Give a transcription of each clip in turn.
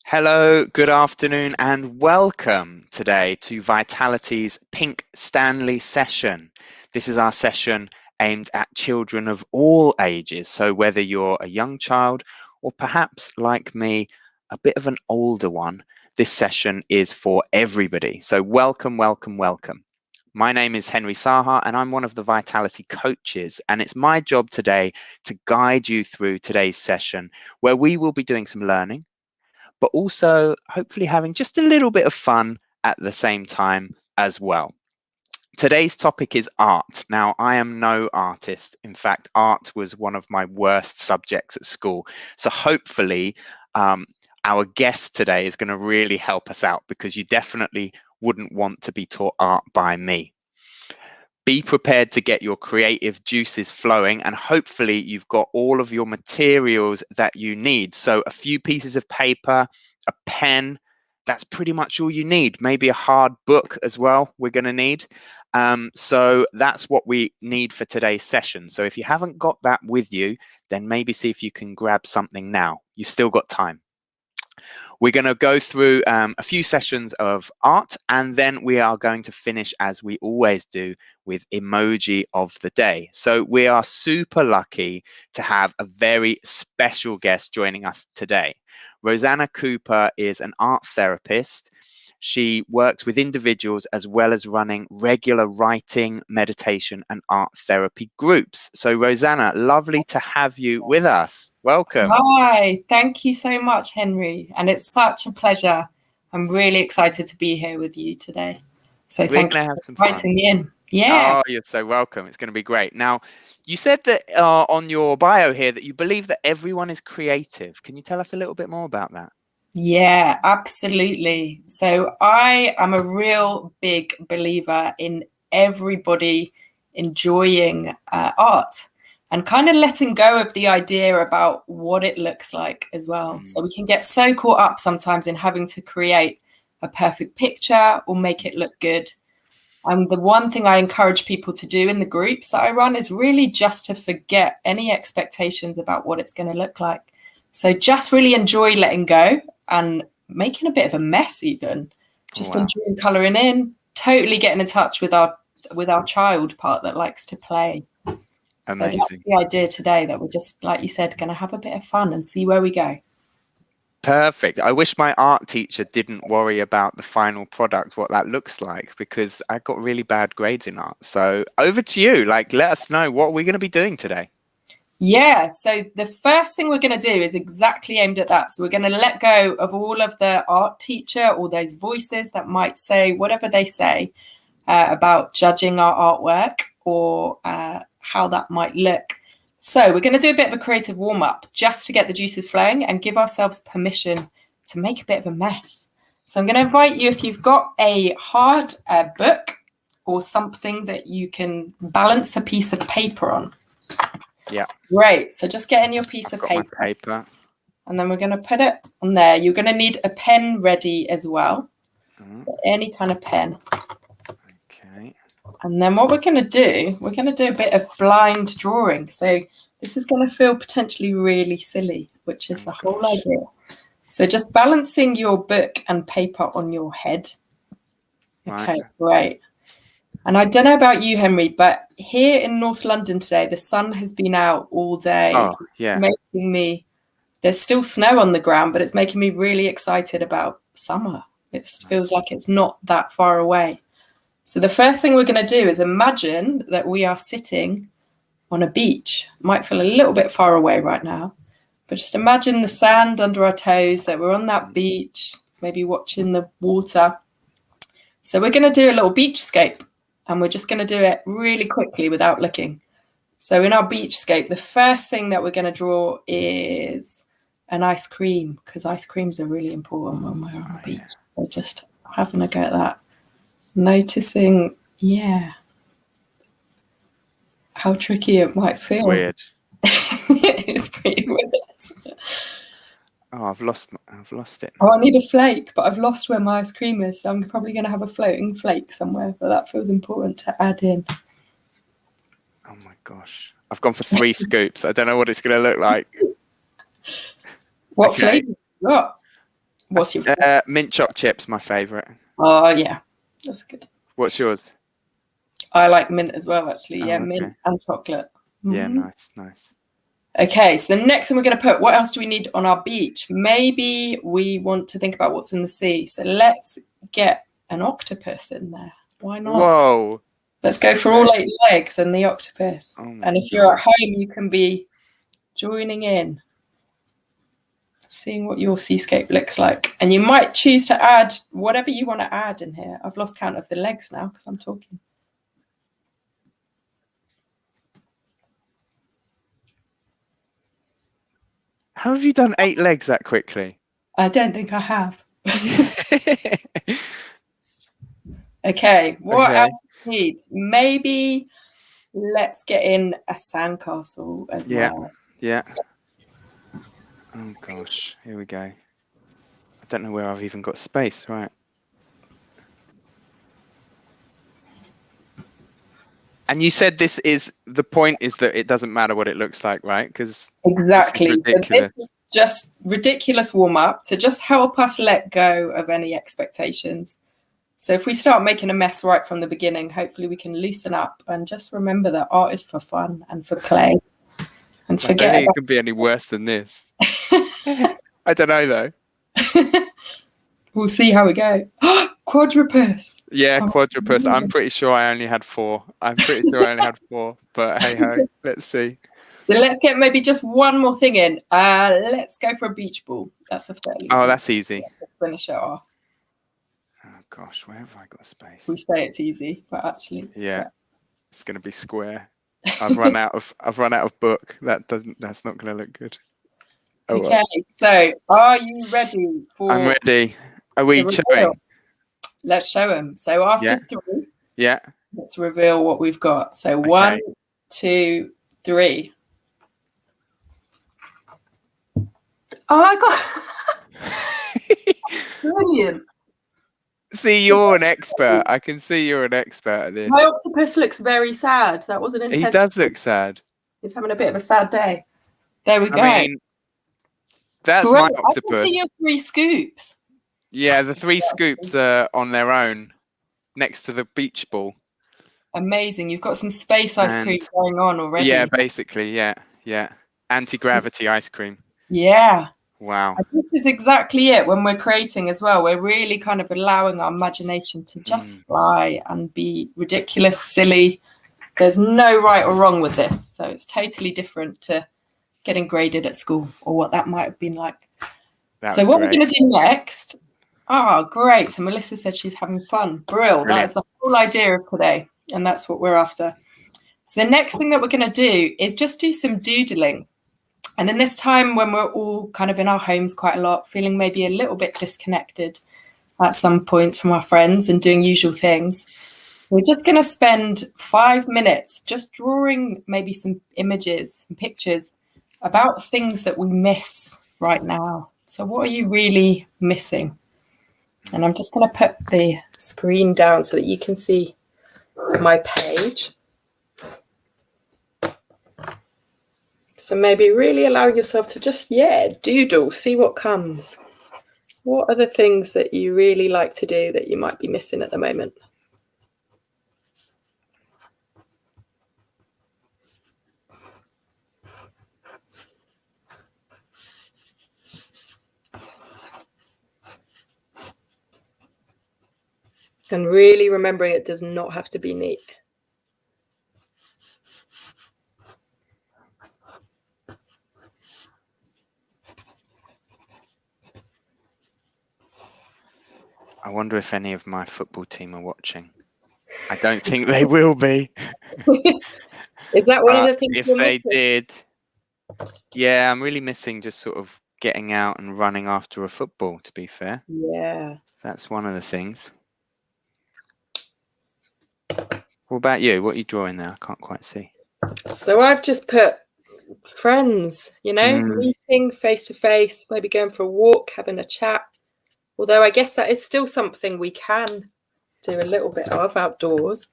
Hello, good afternoon, and welcome today to Vitality's Pink Stanley session. This is our session aimed at children of all ages. So whether you're a young child or perhaps like me, a bit of an older one, this session is for everybody. So welcome, welcome, welcome. My name is Henry Saha, and I'm one of the Vitality coaches. And it's my job today to guide you through today's session, where we will be doing some learning, but also hopefully having just a little bit of fun at the same time as well. Today's topic is art. Now, I am no artist. In fact, art was one of my worst subjects at school. So hopefully, our guest today is going to really help us out, because you definitely wouldn't want to be taught art by me. Be prepared to get your creative juices flowing, and hopefully you've got all of your materials that you need. So a few pieces of paper, a pen, that's pretty much all you need. Maybe a hard book as well we're going to need. So that's what we need for today's session. So if you haven't got that with you, then maybe see if you can grab something now. You've still got time. We're going to go through a few sessions of art, and then we are going to finish, as we always do, with emoji of the day. So we are super lucky to have a very special guest joining us today. Rosanna Cooper is an art therapist. She works with individuals as well as running regular writing, meditation, and art therapy groups. So Rosanna, lovely to have you with us. Welcome. Hi, thank you so much, Henry. And it's such a pleasure. I'm really excited to be here with you today. So We're thank going you to have for some fun. inviting me in. Yeah. Oh, you're so welcome. It's going to be great. Now, you said that on your bio here that you believe that everyone is creative. Can you tell us a little bit more about that? Yeah, absolutely. So I am a real big believer in everybody enjoying art and kind of letting go of the idea about what it looks like as well. So we can get so caught up sometimes in having to create a perfect picture or make it look good. And the one thing I encourage people to do in the groups that I run is really just to forget any expectations about what it's going to look like. So just really enjoy letting go and making a bit of a mess, even just enjoying colouring in, totally getting in touch with our child part that likes to play. Amazing. So that's the idea today, that we're just, like you said, going to have a bit of fun and see where we go. Perfect. I wish my art teacher didn't worry about the final product, what that looks like, because I got really bad grades in art. So over to you. Let us know, what we're going to be doing today. Yeah, so the first thing we're going to do is exactly aimed at that. So we're going to let go of all of the art teacher, all those voices that might say whatever they say about judging our artwork or how that might look. So we're going to do a bit of a creative warm-up just to get the juices flowing and give ourselves permission to make a bit of a mess. So I'm going to invite you, if you've got a hard book or something that you can balance a piece of paper on. Yeah. Great. So just get in your piece of paper. And then we're going to put it on there. You're going to need a pen ready as well. So any kind of pen. Okay. And then what we're going to do a bit of blind drawing. So this is going to feel potentially really silly, which is the whole idea. So just balancing your book and paper on your head. Okay, great. And I don't know about you, Henry, but here in North London today, the sun has been out all day. Oh, yeah. There's still snow on the ground, but it's making me really excited about summer. It feels like it's not that far away. So the first thing we're going to do is imagine that we are sitting on a beach. It might feel a little bit far away right now, but just imagine the sand under our toes, that we're on that beach, maybe watching the water. So we're going to do a little beachscape, and we're just going to do it really quickly without looking. So in our beachscape, the first thing that we're going to draw is an ice cream, because ice creams are really important when we're on the beach. So just having a go at that. Noticing, how tricky it might feel. It's weird. It's pretty weird, isn't it? Oh, I've lost it. Oh, I need a flake, but I've lost where my ice cream is, so I'm probably going to have a floating flake somewhere, but that feels important to add in. Oh my gosh. I've gone for 3 scoops. I don't know what it's going to look like. What flavours have you got? What's your mint choc chips, my favourite. Oh yeah, that's good. What's yours? I like mint as well, actually. Yeah, okay. Mint and chocolate. Yeah, nice. Okay, so the next thing we're going to put, what else do we need on our beach? Maybe we want to think about what's in the sea. So let's get an octopus in there. Why not? Whoa. Let's go for all 8 legs and the octopus. And if you're at home, you can be joining in, seeing what your seascape looks like. And you might choose to add whatever you want to add in here. I've lost count of the legs now because I'm talking. How have you done 8 legs that quickly? I don't think I have. Okay, what else do we need? Maybe let's get in a sandcastle as well. Yeah. Oh gosh, here we go. I don't know where I've even got space, right? And you said this is the point is that it doesn't matter what it looks like, right? Because exactly, ridiculous. So this is just ridiculous warm up to just help us let go of any expectations. So if we start making a mess right from the beginning, hopefully we can loosen up and just remember that art is for fun and for play. And forget. I don't think it could be any worse than this. I don't know though. We'll see how we go. Quadrupus. Yeah, quadrupus. I'm pretty sure I only had 4. But hey ho, let's see. So let's get maybe just one more thing in. Let's go for a beach ball. That's a fairly. Oh, that's easy. Finish it off. Oh gosh, where have I got space? We say it's easy, but actually. Yeah. It's gonna be square. I've run out of book. That's not gonna look good. Oh, okay, well. So are you ready for? I'm ready. Are we showing? Let's show them. So after 3, let's reveal what we've got. So 1, 2, 3. Oh my god! Brilliant. See, you're an expert. I can see you're an expert at this. My octopus looks very sad. That wasn't intentional. He does look sad. He's having a bit of a sad day. There we go. I mean, that's my octopus. I can see your 3 scoops. Yeah, the 3 scoops are on their own next to the beach ball. Amazing. You've got some space ice cream going on already. Yeah, basically, yeah. Anti-gravity ice cream. Yeah. Wow. This is exactly it when we're creating as well. We're really kind of allowing our imagination to just fly and be ridiculous, silly. There's no right or wrong with this. So it's totally different to getting graded at school or what that might have been like. So what we're going to do next. Great. So Melissa said she's having fun. Brilliant. That is the whole idea of today. And that's what we're after. So the next thing that we're going to do is just do some doodling. And in this time when we're all kind of in our homes quite a lot, feeling maybe a little bit disconnected at some points from our friends and doing usual things, we're just going to spend 5 minutes just drawing maybe some images and pictures about things that we miss right now. So what are you really missing? And I'm just going to put the screen down so that you can see my page. So maybe really allow yourself to just, doodle, see what comes. What are the things that you really like to do that you might be missing at the moment? And really remembering it does not have to be neat. I wonder if any of my football team are watching. I don't think they will be. Is that one of the things? If they did, yeah, I'm really missing just sort of getting out and running after a football, to be fair. Yeah. That's one of the things. What about you? What are you drawing there? I can't quite see. So I've just put friends, meeting face to face, maybe going for a walk, having a chat. Although I guess that is still something we can do a little bit of outdoors.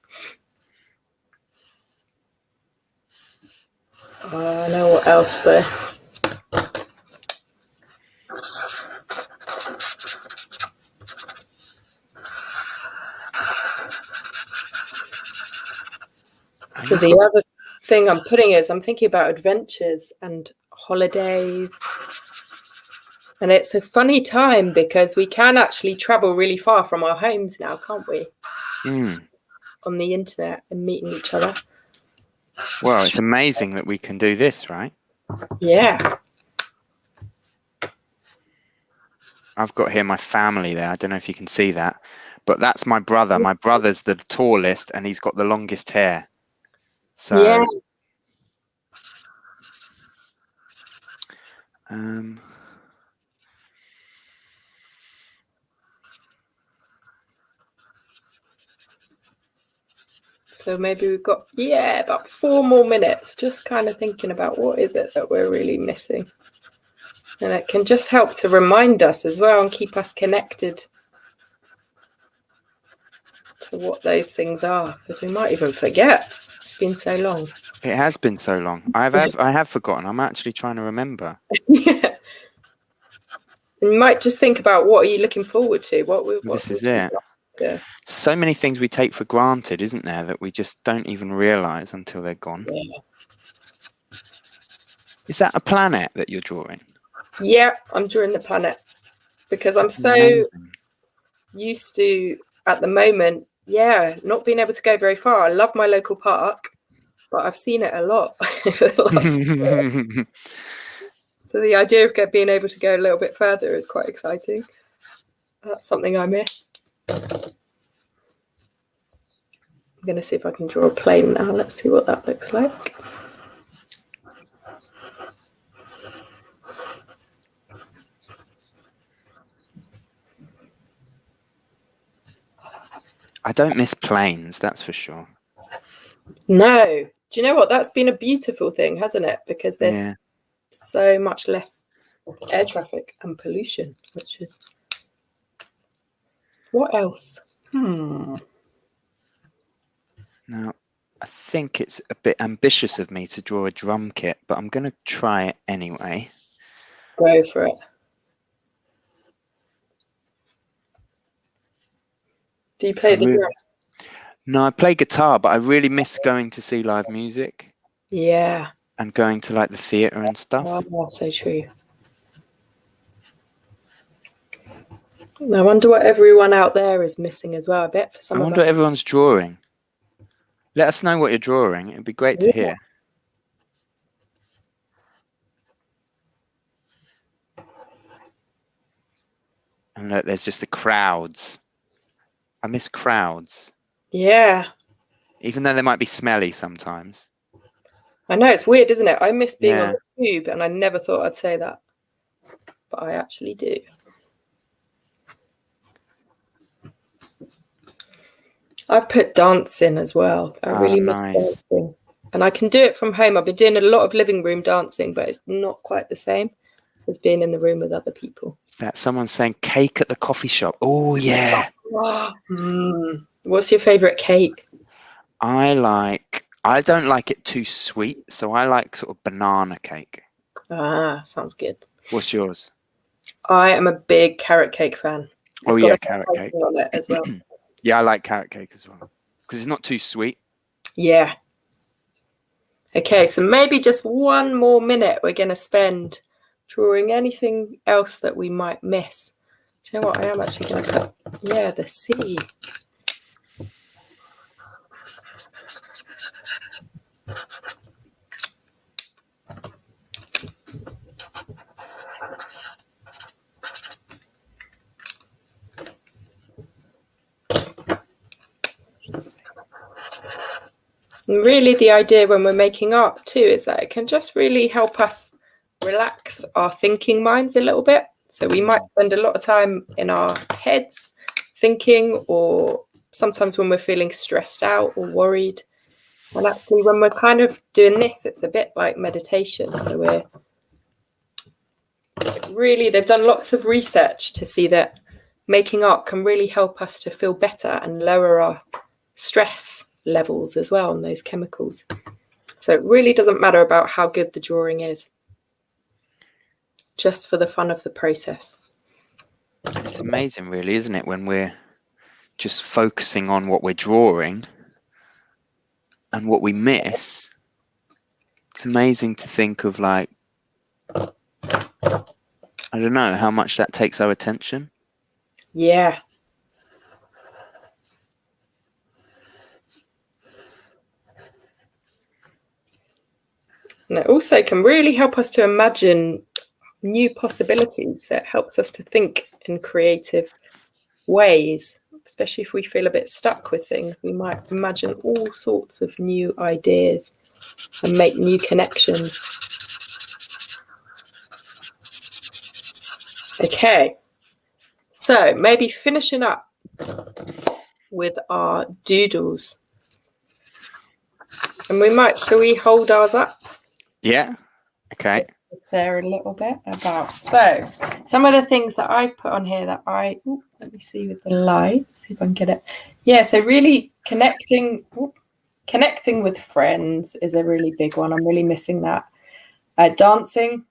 I know what else there. So the other thing I'm putting is I'm thinking about adventures and holidays. And it's a funny time because we can actually travel really far from our homes now, can't we? On the internet and meeting each other. Well, it's amazing that we can do this, right? Yeah. I've got here my family there. I don't know if you can see that, but that's my brother. My brother's the tallest and he's got the longest hair. So, yeah. So maybe we've got, about 4 more minutes, just kind of thinking about what is it that we're really missing. And it can just help to remind us as well and keep us connected to what those things are, because we might even forget. It's been so long. It has been so long. I have forgotten. I'm actually trying to remember. Yeah. And you might just think about what are you looking forward to? This is it. Yeah. So many things we take for granted, isn't there, that we just don't even realize until they're gone. Yeah. Is that a planet that you're drawing? Yeah, I'm drawing the planet because I'm so used to, at the moment, not being able to go very far. I love my local park, but I've seen it a lot over the last year. So the idea of being able to go a little bit further is quite exciting. That's something I miss. I'm going to see if I can draw a plane now. Let's see what that looks like. I don't miss planes, that's for sure. No. Do you know what? That's been a beautiful thing, hasn't it? Because there's so much less air traffic and pollution, which is... What else? Now, I think it's a bit ambitious of me to draw a drum kit, but I'm going to try it anyway. Go for it. Do you play the drum? No, I play guitar, but I really miss going to see live music. Yeah. And going to like the theatre and stuff. Oh, that's so true. I wonder what everyone out there is missing as well. I bet for some I wonder what everyone's drawing. Let us know what you're drawing. It'd be great to hear. And look, there's just the crowds. I miss crowds. Yeah. Even though they might be smelly sometimes. I know, it's weird, isn't it? I miss being on the tube, and I never thought I'd say that. But I actually do. I've put dancing as well. I really miss dancing. And I can do it from home. I've been doing a lot of living room dancing, but it's not quite the same as being in the room with other people. Is that someone saying cake at the coffee shop? Oh, yeah. What's your favourite cake? I don't like it too sweet, so I like sort of banana cake. Ah, sounds good. What's yours? I am a big carrot cake fan. It's carrot cake. On it as well. Yeah, I like carrot cake as well because it's not too sweet. Yeah. Okay, so maybe just 1 more minute we're going to spend drawing anything else that we might miss. Do you know what? I am actually going to put, the sea. And really the idea when we're making art too is that it can just really help us relax our thinking minds a little bit. So we might spend a lot of time in our heads thinking, or sometimes when we're feeling stressed out or worried. And actually when we're kind of doing this, it's a bit like meditation. So they've done lots of research to see that making art can really help us to feel better and lower our stress levels as well, and those chemicals. So it really doesn't matter about how good the drawing is, just for the fun of the process. It's amazing, really, isn't it, when we're just focusing on what we're drawing and what we miss, it's amazing to think of, like, I don't know how much that takes our attention. Yeah. And it also can really help us to imagine new possibilities. It helps us to think in creative ways, especially if we feel a bit stuck with things. We might imagine all sorts of new ideas and make new connections. Okay, so maybe finishing up with our doodles. And shall we hold ours up? Yeah. Okay. Share a little bit about. So some of the things that I've put on here that let me see with the light, see if I can get it. Yeah, so really connecting with friends is a really big one. I'm really missing that. Dancing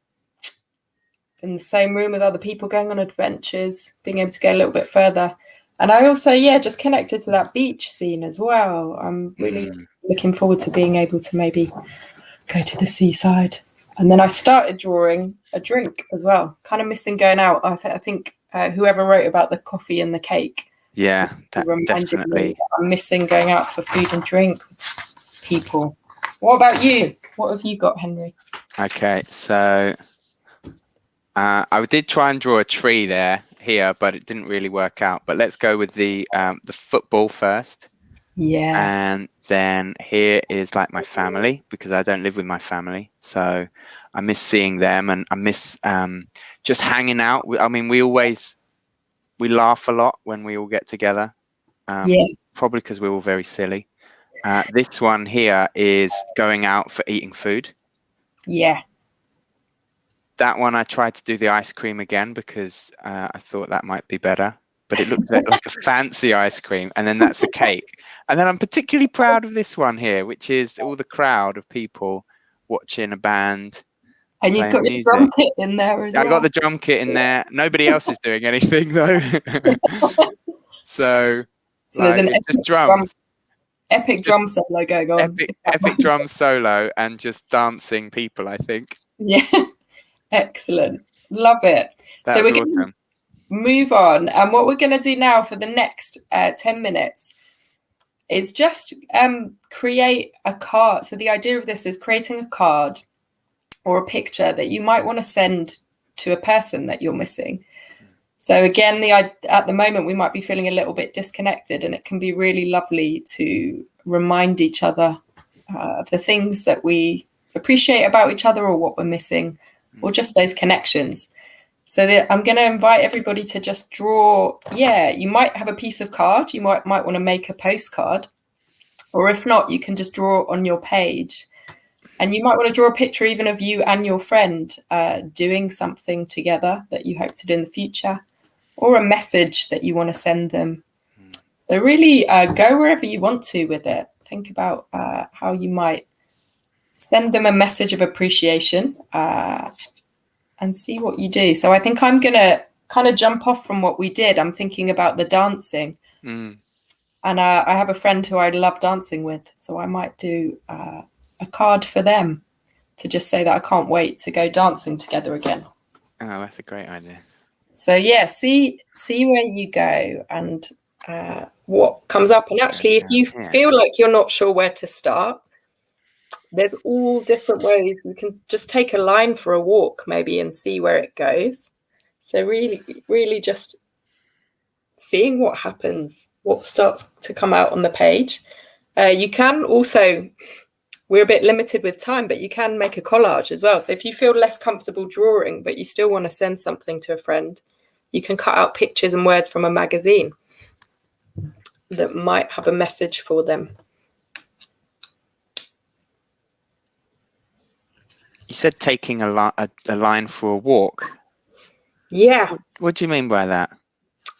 in the same room with other people, going on adventures, being able to go a little bit further. And I also, just connected to that beach scene as well. I'm really looking forward to being able to maybe go to the seaside. And then I started drawing a drink as well. Kind of missing going out. I think whoever wrote about the coffee and the cake. Yeah, definitely. I'm missing going out for food and drink with people. What about you? What have you got, Henry? Okay, so I did try and draw a tree here, but it didn't really work out. But let's go with the football first. Yeah. And then here is like my family, because I don't live with my family, so I miss seeing them, and I miss just hanging out. I mean, we laugh a lot when we all get together. Probably because we're all very silly. This one here is going out for eating food. Yeah. That one I tried to do the ice cream again because I thought that might be better, but it looked like a fancy ice cream. And then that's the cake. And then I'm particularly proud of this one here, which is all the crowd of people watching a band. And you've got your drum kit in there as well. I got the drum kit in there. Nobody else is doing anything though. So there's an it's just drums. Epic drum solo going on. Epic drum solo and just dancing people, I think. Yeah. Excellent. Love it. That's so we're awesome. going to move on. And what we're going to do now for the next 10 minutes is just create a card. So the idea of this is creating a card or a picture that you might want to send to a person that you're missing. So again, at the moment, we might be feeling a little bit disconnected, and it can be really lovely to remind each other of the things that we appreciate about each other or what we're missing, or just those connections. So I'm going to invite everybody to just draw. Yeah, you might have a piece of card. You might want to make a postcard, or if not, you can just draw on your page. And you might want to draw a picture even of you and your friend doing something together that you hope to do in the future, or a message that you want to send them. So really go wherever you want to with it. Think about how you might send them a message of appreciation and see what you do. So I think I'm going to kind of jump off from what we did. I'm thinking about the dancing. And I have a friend who I love dancing with. So I might do a card for them to just say that I can't wait to go dancing together again. Oh, that's a great idea. So yeah, see where you go and what comes up. And actually, if you feel like you're not sure where to start, there's all different ways. You can just take a line for a walk maybe and see where it goes. So really, really just seeing what happens, what starts to come out on the page. You can also, we're a bit limited with time, but you can make a collage as well. So if you feel less comfortable drawing, but you still want to send something to a friend, you can cut out pictures and words from a magazine that might have a message for them. You said taking a line for a walk. Yeah. What do you mean by that?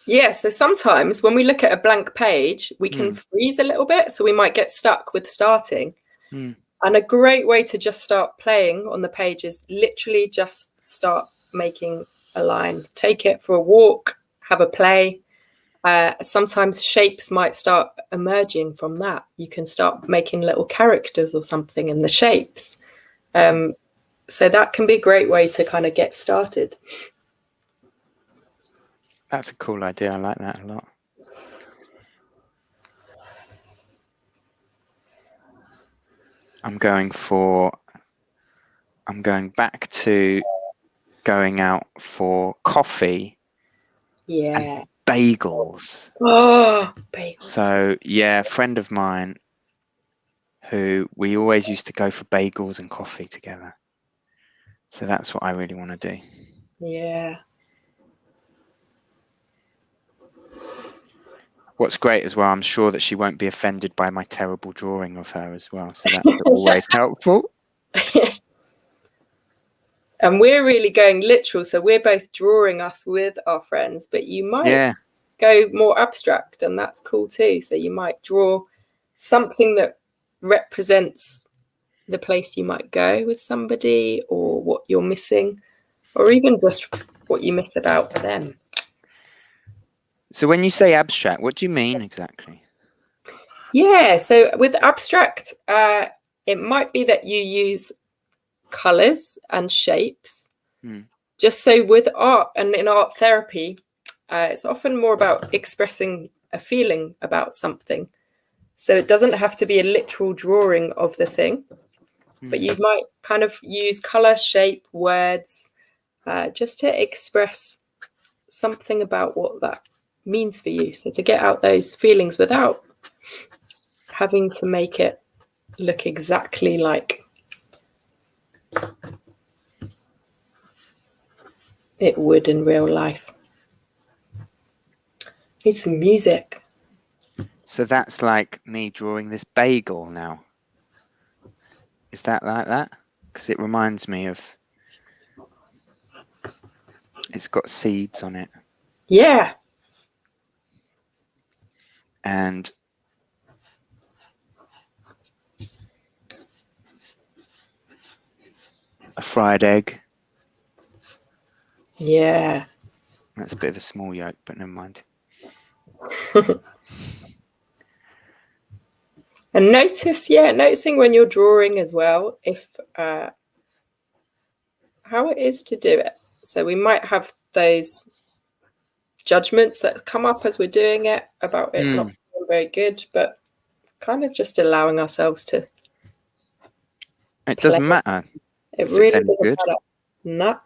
Yeah, so sometimes when we look at a blank page, we can freeze a little bit. So we might get stuck with starting. And a great way to just start playing on the page is literally just start making a line. Take it for a walk, have a play, sometimes shapes might start emerging from that. You can start making little characters or something in the shapes. So that can be a great way to kind of get started. That's a cool idea. I like that a lot. I'm going back to going out for coffee. Yeah. And bagels. Oh, bagels. So yeah, a friend of mine who we always used to go for bagels and coffee together. So that's what I really want to do. Yeah. What's great as well, I'm sure that she won't be offended by my terrible drawing of her as well. So that's always helpful. And we're really going literal. So we're both drawing us with our friends, but you might go more abstract, and that's cool too. So you might draw something that represents the place you might go with somebody, or what you're missing, or even just what you miss about them. So when you say abstract, what do you mean exactly? Yeah, so with abstract, it might be that you use colors and shapes. Just so with art and in art therapy, it's often more about expressing a feeling about something. So it doesn't have to be a literal drawing of the thing, but you might kind of use color, shape, words, just to express something about what that means for you. So to get out those feelings without having to make it look exactly like it would in real life. Need some music. So that's like me drawing this bagel now. Is that like that? Because it reminds me of, it's got seeds on it. Yeah. And a fried egg. Yeah. That's a bit of a small yolk, but never mind. And noticing when you're drawing as well, if how it is to do it. So we might have those judgments that come up as we're doing it about it not being very good, but kind of just allowing ourselves to. It doesn't matter. It if really it's any doesn't good. matter. No.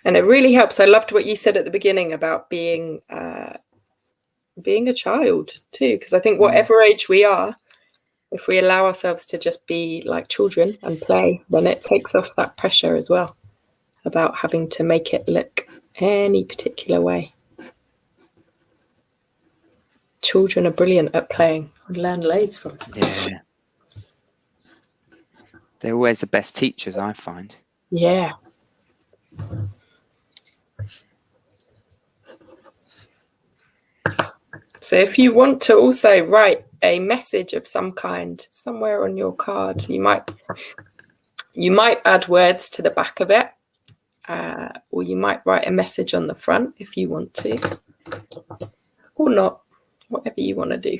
And it really helps. I loved what you said at the beginning about being a child too, because I think whatever age we are, if we allow ourselves to just be like children and play, then it takes off that pressure as well about having to make it look any particular way. Children are brilliant at playing. We learn loads from them. Yeah. They're always the best teachers, I find. Yeah. So if you want to also write a message of some kind somewhere on your card, you might add words to the back of it, or you might write a message on the front if you want to, or not, whatever you want to do.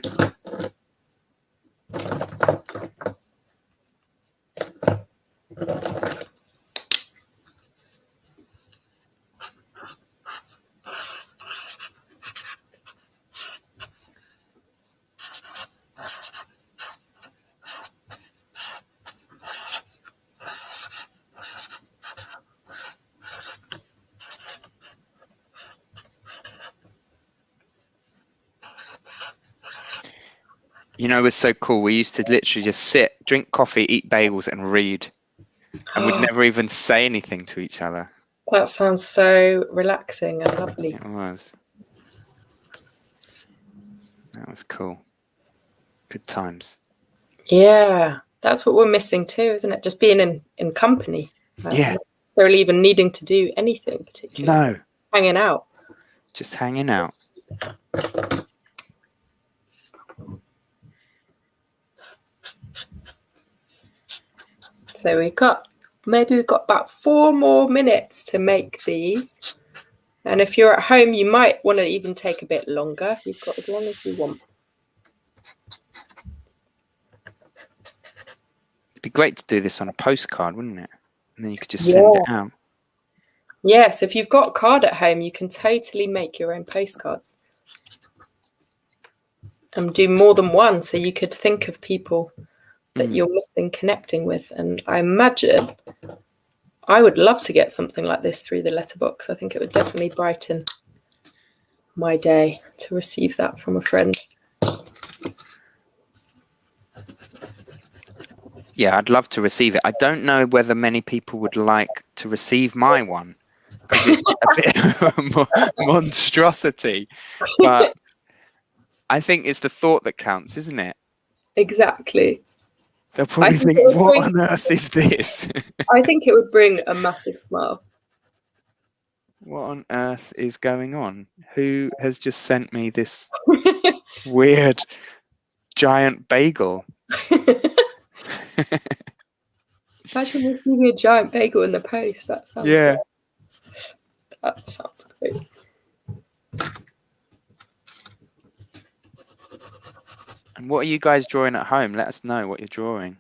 You know, it was so cool. We used to literally just sit, drink coffee, eat bagels, and read. And we'd never even say anything to each other. That sounds so relaxing and lovely. It was. That was cool. Good times. Yeah, that's what we're missing too, isn't it? Just being in company. Yeah. Not necessarily even needing to do anything particularly. No. Hanging out. Just hanging out. So we've got maybe we've got about 4 more minutes to make these. And if you're at home, you might want to even take a bit longer. You've got as long as you want. It'd be great to do this on a postcard, wouldn't it? And then you could just send it out. Yes, if you've got a card at home, you can totally make your own postcards. And do more than one, so you could think of people that you're missing connecting with. And I imagine I would love to get something like this through the letterbox. I think it would definitely brighten my day to receive that from a friend. Yeah, I'd love to receive it. I don't know whether many people would like to receive my one, because it's a bit of a monstrosity. But I think it's the thought that counts, isn't it? Exactly. They'll probably think, what on earth is this? I think it would bring a massive smile. What on earth is going on? Who has just sent me this weird giant bagel? Imagine receiving a giant bagel in the post. That sounds great. That sounds great. And what are you guys drawing at home? Let us know what you're drawing.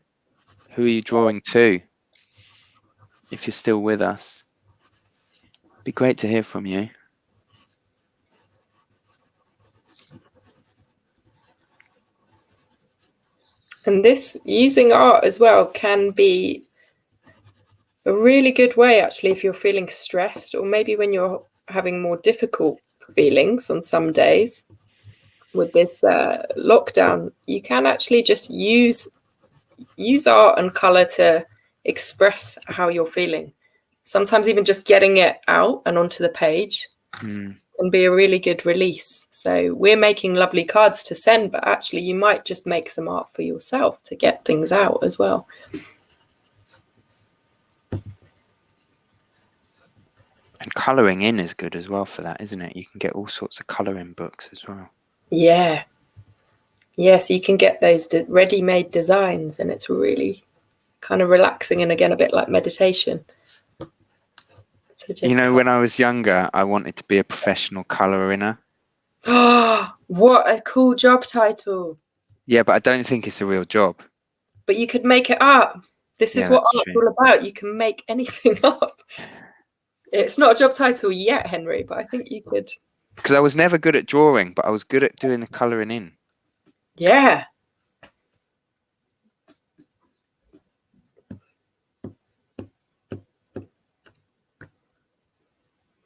Who are you drawing to? If you're still with us. It'd be great to hear from you. And this, using art as well, can be a really good way, actually, if you're feeling stressed, or maybe when you're having more difficult feelings on some days with this lockdown. You can actually just use art and color to express how you're feeling. Sometimes even just getting it out and onto the page can be a really good release. So we're making lovely cards to send, but actually you might just make some art for yourself to get things out as well. And colouring in is good as well for that, isn't it? You can get all sorts of colouring books as well. Yeah. Yes, you can get those ready-made designs, and it's really kind of relaxing and, again, a bit like meditation. So you know, when I was younger, I wanted to be a professional colourer. Oh, what a cool job title. Yeah, but I don't think it's a real job. But you could make it up. This is what art's all about. You can make anything up. It's not a job title yet, Henry, but I think you could. Because I was never good at drawing, but I was good at doing the colouring in. Yeah.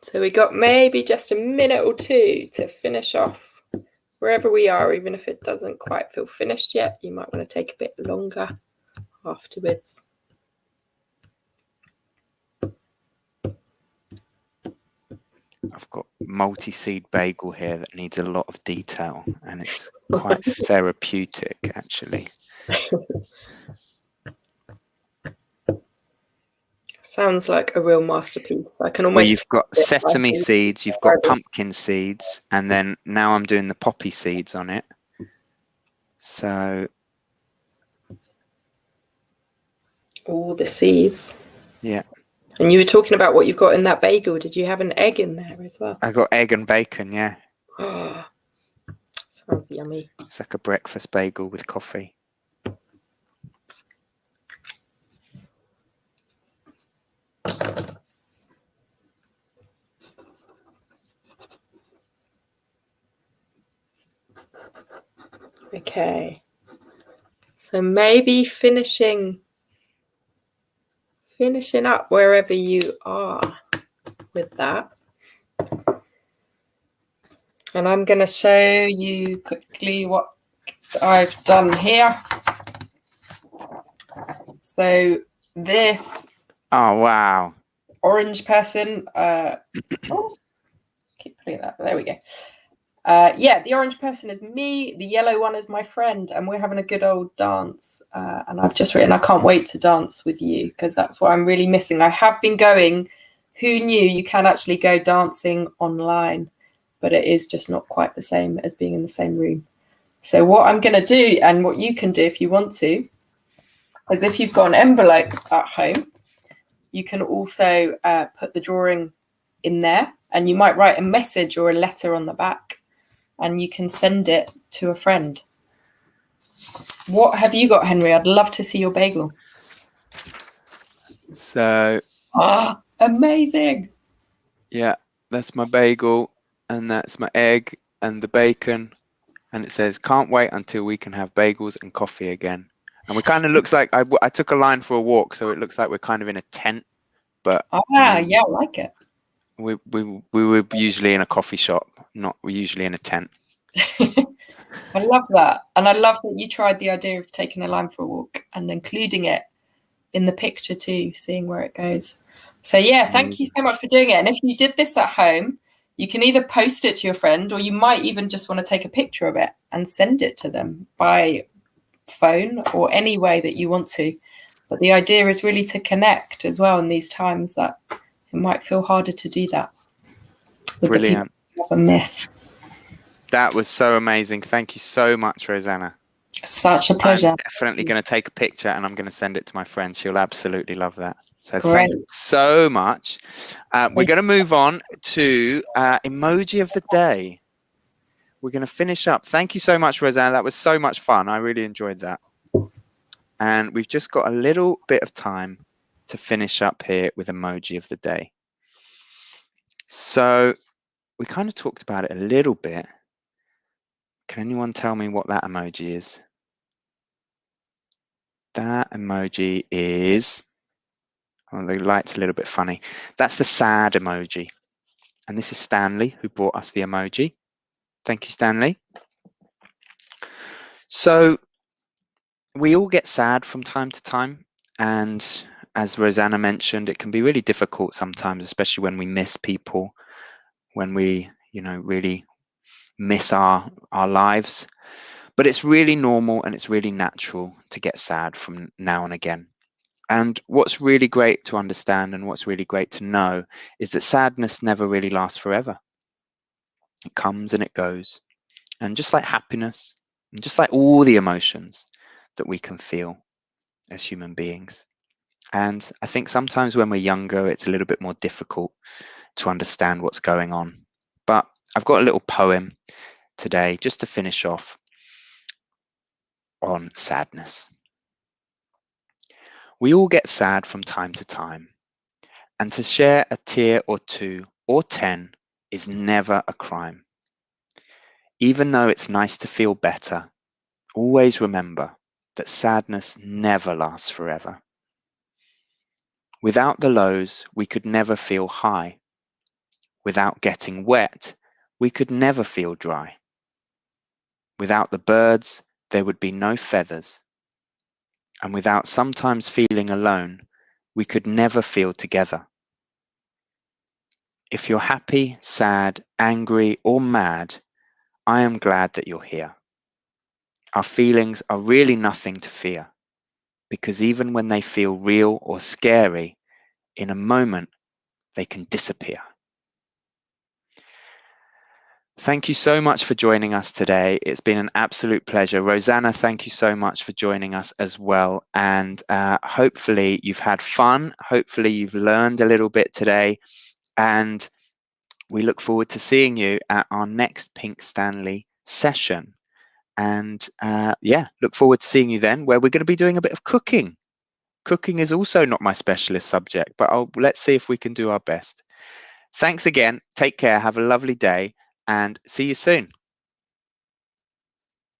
So we got maybe just a minute or two to finish off wherever we are, even if it doesn't quite feel finished yet. You might want to take a bit longer afterwards. I've got multi-seed bagel here that needs a lot of detail, and it's quite therapeutic, actually. Sounds like a real masterpiece. I can almost. Well, you've got sesame seeds, you've got pumpkin seeds, and then now I'm doing the poppy seeds on it. So. All the seeds. Yeah. And you were talking about what you've got in that bagel. Did you have an egg in there as well? I got egg and bacon, yeah. Oh, sounds yummy. It's like a breakfast bagel with coffee. Okay. So maybe finishing up wherever you are with that. And I'm going to show you quickly what I've done here. So this. Oh, wow. Orange person. Keep putting that. There we go. Yeah, the orange person is me. The yellow one is my friend, and we're having a good old dance. And I've just written, I can't wait to dance with you, because that's what I'm really missing. I have been going. Who knew you can actually go dancing online? But it is just not quite the same as being in the same room. So what I'm going to do, and what you can do if you want to, is if you've got an envelope at home, you can also put the drawing in there, and you might write a message or a letter on the back, and you can send it to a friend. What have you got, Henry? I'd love to see your bagel. So, amazing. Yeah, that's my bagel, and that's my egg and the bacon. And it says, "Can't wait until we can have bagels and coffee again." And we kind of looks like I took a line for a walk, so it looks like we're kind of in a tent. But I mean, yeah, I like it. we were usually in a coffee shop, not usually in a tent. I love that. And I love that you tried the idea of taking a line for a walk and including it in the picture too, seeing where it goes. So yeah, thank you so much for doing it. And if you did this at home, you can either post it to your friend, or you might even just want to take a picture of it and send it to them by phone or any way that you want to. But the idea is really to connect as well in these times that it might feel harder to do that with Brilliant. the people you miss. That was so amazing. Thank you so much, Rosanna. Such a pleasure. I'm definitely going to take a picture and I'm going to send it to my friend. She'll absolutely love that. So Great. Thank you so much. We're going to move on to emoji of the day. We're going to finish up. Thank you so much, Rosanna. That was so much fun. I really enjoyed that. And we've just got a little bit of time to finish up here with emoji of the day. So we kind of talked about it a little bit. Can anyone tell me what that emoji is? That emoji is, oh, the light's a little bit funny. That's the sad emoji. And this is Stanley who brought us the emoji. Thank you, Stanley. So we all get sad from time to time. And as Rosanna mentioned, it can be really difficult sometimes, especially when we miss people, when we, really miss our lives. But it's really normal and it's really natural to get sad from now and again. And what's really great to understand and what's really great to know is that sadness never really lasts forever. It comes and it goes. And just like happiness, and just like all the emotions that we can feel as human beings. And I think sometimes when we're younger, it's a little bit more difficult to understand what's going on. But I've got a little poem today just to finish off on sadness. We all get sad from time to time, and to share a tear or two or 10 is never a crime. Even though it's nice to feel better, always remember that sadness never lasts forever. Without the lows, we could never feel high. Without getting wet, we could never feel dry. Without the birds, there would be no feathers. And without sometimes feeling alone, we could never feel together. If you're happy, sad, angry, or mad, I am glad that you're here. Our feelings are really nothing to fear, because even when they feel real or scary, in a moment, they can disappear. Thank you so much for joining us today. It's been an absolute pleasure. Rosanna, thank you so much for joining us as well. And hopefully you've had fun. Hopefully you've learned a little bit today. And we look forward to seeing you at our next Pink Stanley session. And look forward to seeing you then, where we're going to be doing a bit of cooking. Cooking is also not my specialist subject, but let's see if we can do our best. Thanks again. Take care. Have a lovely day and see you soon.